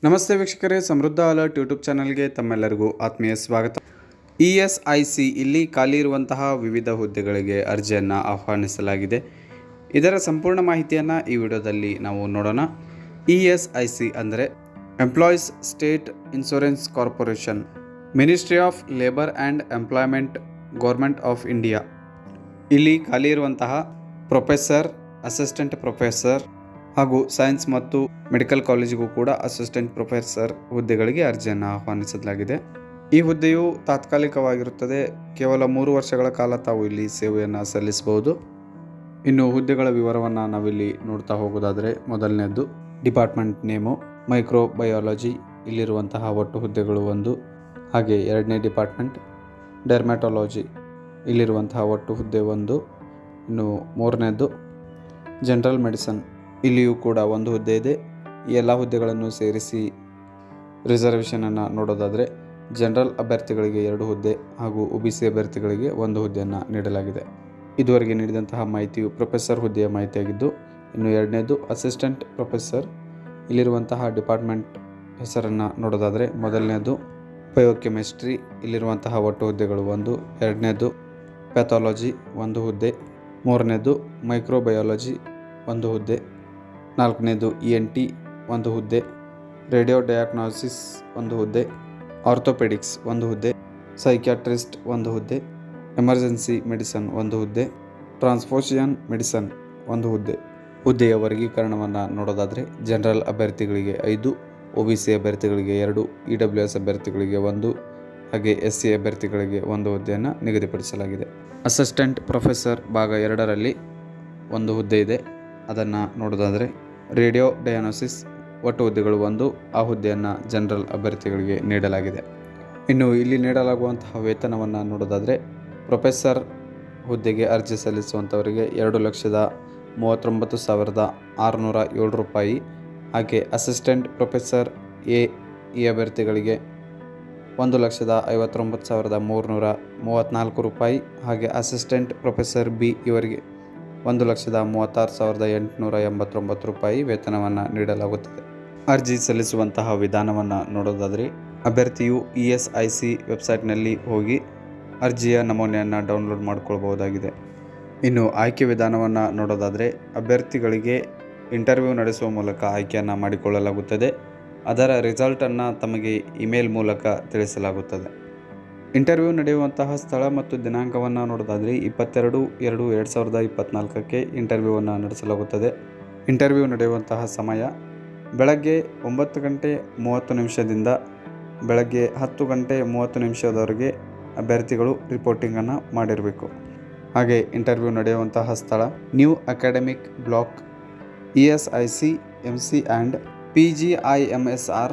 ನಮಸ್ತೆ ವೀಕ್ಷಕರೇ, ಸಮೃದ್ಧ ಅಲರ್ಟ್ ಯೂಟ್ಯೂಬ್ ಚಾನಲ್ಗೆ ತಮ್ಮೆಲ್ಲರಿಗೂ ಆತ್ಮೀಯ ಸ್ವಾಗತ. ESIC ಇಲ್ಲಿ ಖಾಲಿ ಇರುವಂತಹ ವಿವಿಧ ಹುದ್ದೆಗಳಿಗೆ ಅರ್ಜಿಯನ್ನು ಆಹ್ವಾನಿಸಲಾಗಿದೆ. ಇದರ ಸಂಪೂರ್ಣ ಮಾಹಿತಿಯನ್ನು ಈ ವಿಡಿಯೋದಲ್ಲಿ ನಾವು ನೋಡೋಣ. ESIC ಅಂದರೆ employees state insurance corporation, ministry of labour and employment, government of India. ಇಲ್ಲಿ ಖಾಲಿ ಇರುವಂತಹ ಪ್ರೊಫೆಸರ್, ಅಸಿಸ್ಟೆಂಟ್ ಪ್ರೊಫೆಸರ್ ಹಾಗೂ ಸೈನ್ಸ್ ಮತ್ತು ಮೆಡಿಕಲ್ ಕಾಲೇಜಿಗೂ ಕೂಡ ಅಸಿಸ್ಟೆಂಟ್ ಪ್ರೊಫೆಸರ್ ಹುದ್ದೆಗಳಿಗೆ ಅರ್ಜಿಯನ್ನು ಆಹ್ವಾನಿಸಲಾಗಿದೆ. ಈ ಹುದ್ದೆಯು ತಾತ್ಕಾಲಿಕವಾಗಿರುತ್ತದೆ. ಕೇವಲ 3 ವರ್ಷಗಳ ಕಾಲ ತಾವು ಇಲ್ಲಿ ಸೇವೆಯನ್ನು ಸಲ್ಲಿಸಬಹುದು. ಇನ್ನು ಹುದ್ದೆಗಳ ವಿವರವನ್ನು ನಾವಿಲ್ಲಿ ನೋಡ್ತಾ ಹೋಗೋದಾದರೆ, ಮೊದಲನೇದು ಡಿಪಾರ್ಟ್ಮೆಂಟ್ ನೇಮು ಮೈಕ್ರೋಬಯಾಲಜಿ, ಇಲ್ಲಿರುವಂತಹ ಒಟ್ಟು ಹುದ್ದೆಗಳು 1. ಹಾಗೆ ಎರಡನೇ ಡಿಪಾರ್ಟ್ಮೆಂಟ್ ಡರ್ಮ್ಯಾಟೊಲಾಜಿ, ಇಲ್ಲಿರುವಂತಹ ಒಟ್ಟು ಹುದ್ದೆ 1. ಇನ್ನು ಮೂರನೇದು ಜನರಲ್ ಮೆಡಿಸನ್, ಇಲ್ಲಿಯೂ ಕೂಡ 1 ಹುದ್ದೆ ಇದೆ. ಈ ಎಲ್ಲ ಹುದ್ದೆಗಳನ್ನು ಸೇರಿಸಿ ರಿಸರ್ವೇಷನನ್ನು ನೋಡೋದಾದರೆ ಜನರಲ್ ಅಭ್ಯರ್ಥಿಗಳಿಗೆ 2 ಹುದ್ದೆ ಹಾಗೂ OBC ಅಭ್ಯರ್ಥಿಗಳಿಗೆ 1 ಹುದ್ದೆಯನ್ನು ನೀಡಲಾಗಿದೆ. ಇದುವರೆಗೆ ನೀಡಿದಂತಹ ಮಾಹಿತಿಯು ಪ್ರೊಫೆಸರ್ ಹುದ್ದೆಯ ಮಾಹಿತಿಯಾಗಿದ್ದು, ಇನ್ನು ಎರಡನೇದು ಅಸಿಸ್ಟೆಂಟ್ ಪ್ರೊಫೆಸರ್, ಇಲ್ಲಿರುವಂತಹ ಡಿಪಾರ್ಟ್ಮೆಂಟ್ ಹೆಸರನ್ನು ನೋಡೋದಾದರೆ, ಮೊದಲನೇದು ಬಯೋಕೆಮಿಸ್ಟ್ರಿ, ಇಲ್ಲಿರುವಂತಹ ಒಟ್ಟು ಹುದ್ದೆಗಳು 1. ಎರಡನೇದು ಪ್ಯಾಥಾಲಜಿ 1 ಹುದ್ದೆ. ಮೂರನೇದು ಮೈಕ್ರೋಬಯಾಲಜಿ 1 ಹುದ್ದೆ. ನಾಲ್ಕನೇದು ENT 1 ಹುದ್ದೆ. ರೇಡಿಯೋ ಡಯಾಗ್ನೋಸಿಸ್ 1 ಹುದ್ದೆ. ಆರ್ಥೋಪೆಡಿಕ್ಸ್ 1 ಹುದ್ದೆ. ಸೈಕ್ಯಾಟ್ರಿಸ್ಟ್ 1 ಹುದ್ದೆ. ಎಮರ್ಜೆನ್ಸಿ ಮೆಡಿಸನ್ 1 ಹುದ್ದೆ. ಟ್ರಾನ್ಸ್ಫ್ಯೂಷನ್ ಮೆಡಿಸನ್ 1 ಹುದ್ದೆ. ಹುದ್ದೆಯ ವರ್ಗೀಕರಣವನ್ನು ನೋಡೋದಾದರೆ, ಜನರಲ್ ಅಭ್ಯರ್ಥಿಗಳಿಗೆ 5, OBC ಅಭ್ಯರ್ಥಿಗಳಿಗೆ 2, EWS ಅಭ್ಯರ್ಥಿಗಳಿಗೆ 1 ಹಾಗೆ SC ಅಭ್ಯರ್ಥಿಗಳಿಗೆ 1 ಹುದ್ದೆಯನ್ನು ನಿಗದಿಪಡಿಸಲಾಗಿದೆ. ಅಸಿಸ್ಟೆಂಟ್ ಪ್ರೊಫೆಸರ್ ಭಾಗ 2ರಲ್ಲಿ 1 ಹುದ್ದೆ ಇದೆ. ಅದನ್ನು ನೋಡೋದಾದರೆ, ರೇಡಿಯೋ ಡಯಾಗ್ನೋಸಿಸ್ ಒಟ್ಟು ಹುದ್ದೆಗಳು 1, ಆ ಹುದ್ದೆಯನ್ನು ಜನರಲ್ ಅಭ್ಯರ್ಥಿಗಳಿಗೆ ನೀಡಲಾಗಿದೆ. ಇನ್ನು ಇಲ್ಲಿ ನೀಡಲಾಗುವಂತಹ ವೇತನವನ್ನು ನೋಡೋದಾದರೆ, ಪ್ರೊಫೆಸರ್ ಹುದ್ದೆಗೆ ಅರ್ಜಿ ಸಲ್ಲಿಸುವಂಥವರಿಗೆ 2,39,607 ರೂಪಾಯಿ. ಹಾಗೆ ಅಸಿಸ್ಟೆಂಟ್ ಪ್ರೊಫೆಸರ್ ಈ ಅಭ್ಯರ್ಥಿಗಳಿಗೆ 1,59,334 ರೂಪಾಯಿ. ಹಾಗೆ ಅಸಿಸ್ಟೆಂಟ್ ಪ್ರೊಫೆಸರ್ B ಇವರಿಗೆ 1,36,889 ರೂಪಾಯಿ ವೇತನವನ್ನು ನೀಡಲಾಗುತ್ತದೆ. ಅರ್ಜಿ ಸಲ್ಲಿಸುವಂತಹ ವಿಧಾನವನ್ನು ನೋಡೋದಾದರೆ, ಅಭ್ಯರ್ಥಿಯು ESIC ವೆಬ್ಸೈಟ್ನಲ್ಲಿ ಹೋಗಿ ಅರ್ಜಿಯ ನಮೂನೆಯನ್ನು ಡೌನ್ಲೋಡ್ ಮಾಡಿಕೊಳ್ಬಹುದಾಗಿದೆ. ಇನ್ನು ಆಯ್ಕೆ ವಿಧಾನವನ್ನು ನೋಡೋದಾದರೆ, ಅಭ್ಯರ್ಥಿಗಳಿಗೆ ಇಂಟರ್ವ್ಯೂ ನಡೆಸುವ ಮೂಲಕ ಆಯ್ಕೆಯನ್ನು ಮಾಡಿಕೊಳ್ಳಲಾಗುತ್ತದೆ. ಅದರ ರಿಸಲ್ಟನ್ನು ತಮಗೆ ಇಮೇಲ್ ಮೂಲಕ ತಿಳಿಸಲಾಗುತ್ತದೆ. ಇಂಟರ್ವ್ಯೂ ನಡೆಯುವಂತಹ ಸ್ಥಳ ಮತ್ತು ದಿನಾಂಕವನ್ನು ನೋಡೋದಾದರೆ, 22/2/2024 ಇಂಟರ್ವ್ಯೂವನ್ನು ನಡೆಸಲಾಗುತ್ತದೆ. ಇಂಟರ್ವ್ಯೂ ನಡೆಯುವಂತಹ ಸಮಯ ಬೆಳಗ್ಗೆ 9:30 ಬೆಳಗ್ಗೆ 10:30 ಅಭ್ಯರ್ಥಿಗಳು ರಿಪೋರ್ಟಿಂಗನ್ನು ಮಾಡಿರಬೇಕು. ಹಾಗೆ ಇಂಟರ್ವ್ಯೂ ನಡೆಯುವಂತಹ ಸ್ಥಳ new academic block, ESIC MC and PGIMSR,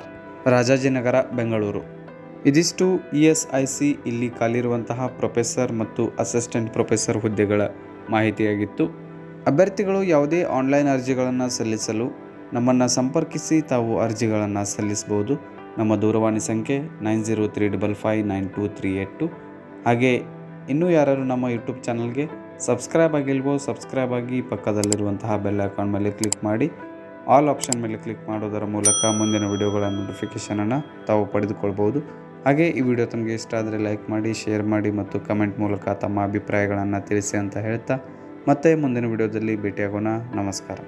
Rajajinagar, Bengaluru. ಇದಿಷ್ಟು ESIC ಇಲ್ಲಿ ಖಾಲಿರುವಂತಹ ಪ್ರೊಫೆಸರ್ ಮತ್ತು ಅಸಿಸ್ಟೆಂಟ್ ಪ್ರೊಫೆಸರ್ ಹುದ್ದೆಗಳ ಮಾಹಿತಿಯಾಗಿತ್ತು. ಅಭ್ಯರ್ಥಿಗಳು ಯಾವುದೇ ಆನ್ಲೈನ್ ಅರ್ಜಿಗಳನ್ನು ಸಲ್ಲಿಸಲು ನಮ್ಮನ್ನು ಸಂಪರ್ಕಿಸಿ ತಾವು ಅರ್ಜಿಗಳನ್ನು ಸಲ್ಲಿಸಬಹುದು. ನಮ್ಮ ದೂರವಾಣಿ ಸಂಖ್ಯೆ 9035592382. ಹಾಗೆ ಇನ್ನೂ ಯಾರು ನಮ್ಮ ಯೂಟ್ಯೂಬ್ ಚಾನಲ್ಗೆ ಸಬ್ಸ್ಕ್ರೈಬ್ ಆಗಿಲ್ವೋ ಸಬ್ಸ್ಕ್ರೈಬ್ ಆಗಿ ಪಕ್ಕದಲ್ಲಿರುವಂತಹ ಬೆಲ್ ಐಕಾನ್ ಮೇಲೆ ಕ್ಲಿಕ್ ಮಾಡಿ ಆಲ್ ಆಪ್ಷನ್ ಮೇಲೆ ಕ್ಲಿಕ್ ಮಾಡೋದರ ಮೂಲಕ ಮುಂದಿನ ವಿಡಿಯೋಗಳ ನೋಟಿಫಿಕೇಷನನ್ನು ತಾವು ಪಡೆದುಕೊಳ್ಬೋದು. ಹಾಗೆ ಈ ವಿಡಿಯೋ ತಮಗೆ ಇಷ್ಟ ಆದರೆ ಲೈಕ್ ಮಾಡಿ, ಶೇರ್ ಮಾಡಿ ಮತ್ತು ಕಮೆಂಟ್ ಮೂಲಕ ತಮ್ಮ ಅಭಿಪ್ರಾಯಗಳನ್ನು ತಿಳಿಸಿ ಅಂತ ಹೇಳ್ತಾ ಮತ್ತೆ ಮುಂದಿನ ವಿಡಿಯೋದಲ್ಲಿ ಭೇಟಿಯಾಗೋಣ. ನಮಸ್ಕಾರ.